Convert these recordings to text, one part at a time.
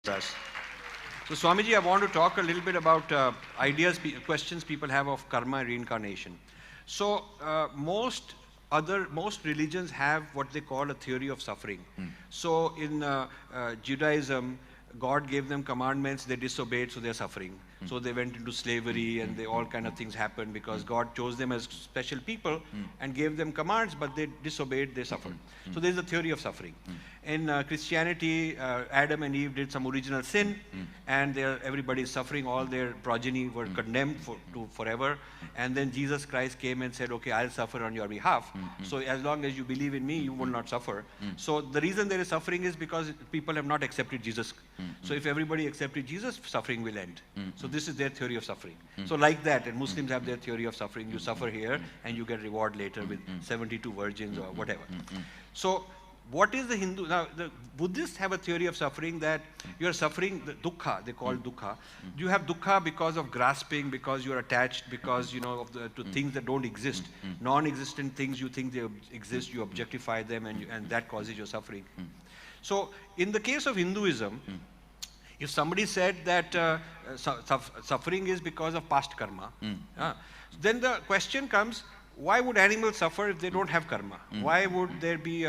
us. So, Swamiji, I want to talk a little bit about questions people have of karma and reincarnation. So, most religions have what they call a theory of suffering. So, in Judaism, God gave them commandments, they disobeyed, so they're suffering. So they went into slavery and all kind of things happened because God chose them as special people and gave them commands, but they disobeyed, they suffered. So there's a theory of suffering. In Christianity, Adam and Eve did some original sin, and everybody is suffering. All their progeny were condemned to forever. And then Jesus Christ came and said, okay, I'll suffer on your behalf. So as long as you believe in me, you will not suffer. So the reason there is suffering is because people have not accepted Jesus. So if everybody accepted Jesus, suffering will end. So this is their theory of suffering. So like that, and Muslims have their theory of suffering. You suffer here and you get reward later with 72 virgins or whatever. So what is the Hindu? Now, the Buddhists have a theory of suffering that you are suffering the dukkha, they call dukkha. You have dukkha because of grasping, because you are attached, because, to things that don't exist. Non-existent things, you think they exist, you objectify them, and that causes your suffering. So, in the case of Hinduism, if somebody said that suffering is because of past karma, then the question comes, why would animals suffer if they don't have karma? Why would there be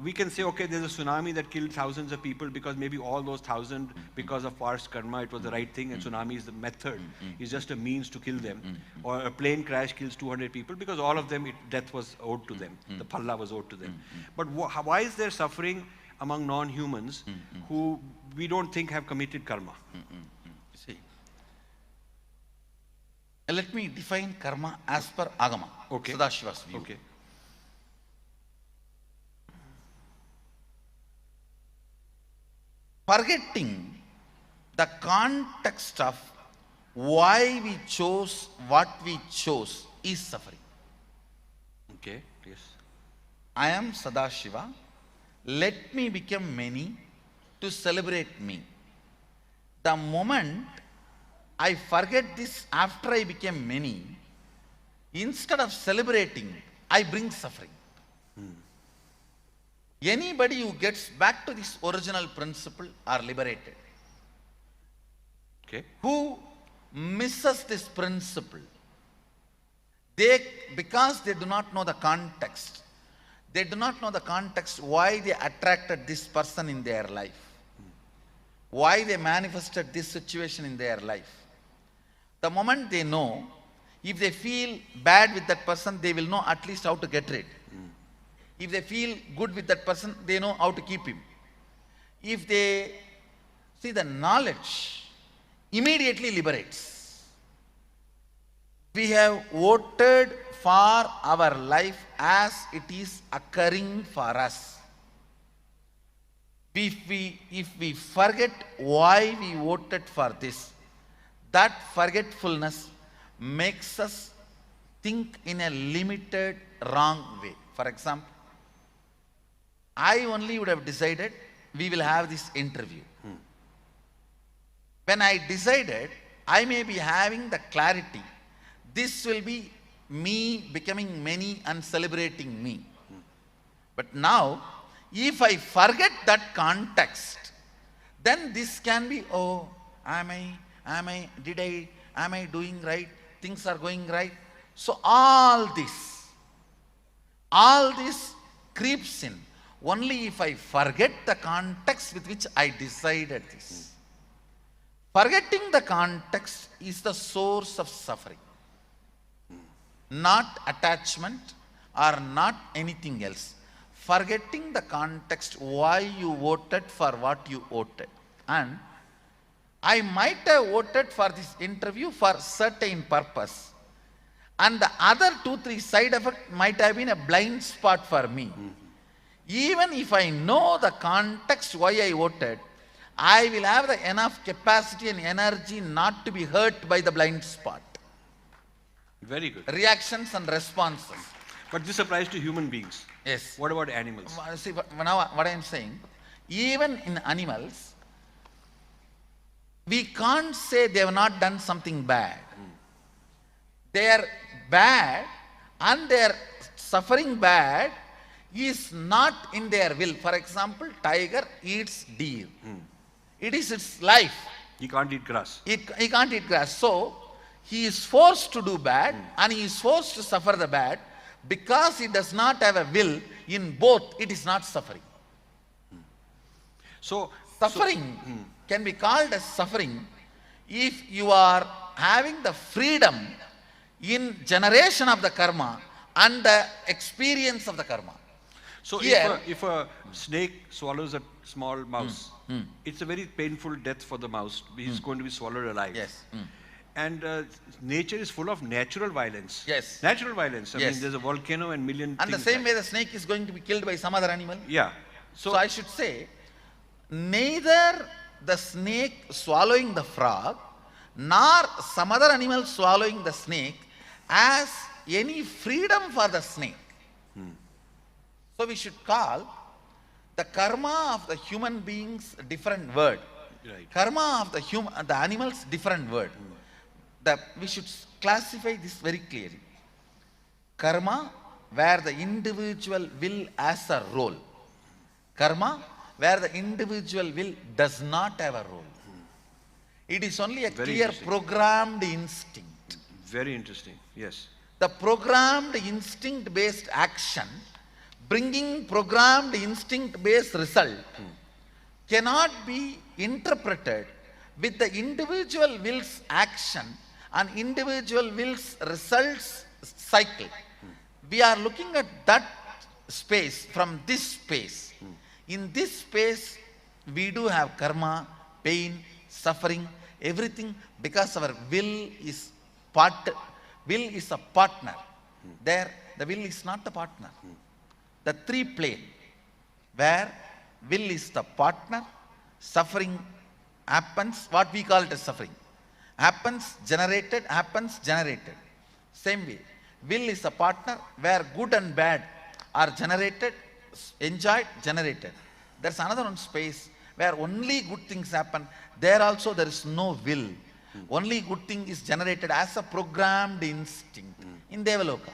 we can say, okay, there's a tsunami that killed thousands of people because maybe all those thousand, because of past karma, it was the right thing, and tsunami is the method, is just a means to kill them. Or a plane crash kills 200 people because all of them, death was owed to them. The phalla was owed to them. But why is there suffering among non-humans who we don't think have committed karma? See, let me define karma as per Agama, Okay. Sadashiva's view. Okay. Forgetting the context of why we chose what we chose is suffering. Okay. Yes. I am Sadashiva. Let me become many to celebrate me. The moment I forget this after I became many, instead of celebrating, I bring suffering. Anybody who gets back to this original principle are liberated. Okay. Who misses this principle, because they do not know the context, they do not know the context why they attracted this person in their life, why they manifested this situation in their life. The moment they know, if they feel bad with that person, they will know at least how to get rid. If they feel good with that person, they know how to keep him. If they see the knowledge, immediately liberates. We have voted for our life as it is occurring for us. If we forget why we voted for this, that forgetfulness makes us think in a limited, wrong way. For example, I only would have decided we will have this interview. When I decided, I may be having the clarity, this will be me becoming many and celebrating me. But now, if I forget that context, then this can be, oh, am I doing right? Things are going right. So all this creeps in only if I forget the context with which I decided this. Forgetting the context is the source of suffering. Not attachment or not anything else. Forgetting the context why you voted for what you voted. And I might have voted for this interview for certain purpose. And the other 2-3 side effects might have been a blind spot for me. Even if I know the context why I voted, I will have the enough capacity and energy not to be hurt by the blind spot. Very good. Reactions and responses. But this applies to human beings. Yes. What about animals? See, now what I am saying, even in animals, we can't say they have not done something bad. They are bad and they are suffering bad is not in their will. For example, tiger eats deer. It is its life. He can't eat grass. He can't eat grass. So, he is forced to do bad and he is forced to suffer the bad because he does not have a will. In both, it is not suffering. So, Suffering can be called as suffering if you are having the freedom in generation of the karma and the experience of the karma. so Here- if a snake swallows a small mouse, it's a very painful death for the mouse. He's going to be swallowed alive. Yes. And nature is full of natural violence. Yes. Natural violence. I Yes. mean, there's a volcano and million And the things same like- way the snake is going to be killed by some other animal. Yeah. So I should say, neither the snake swallowing the frog nor some other animal swallowing the snake has any freedom for the snake. So we should call the karma of the human beings a different word. Right. Karma of the animals different word. We should classify this very clearly. Karma where the individual will has a role. Karma where the individual will does not have a role. It is only a Very clear interesting. programmed instinct. Very interesting. Yes. The programmed instinct based action bringing programmed instinct based result cannot be interpreted with the individual will's action and individual will's results cycle. We are looking at that space from this space. In this space, we do have karma, pain, suffering, everything because our will is a partner. There, the will is not the partner. The three plane where will is the partner, suffering happens, what we call it as suffering. Happens, generated. Same way, will is a partner where good and bad are generated, enjoyed, generated. There's another one space where only good things happen. There also there is no will. Only good thing is generated as a programmed instinct in Devaloka.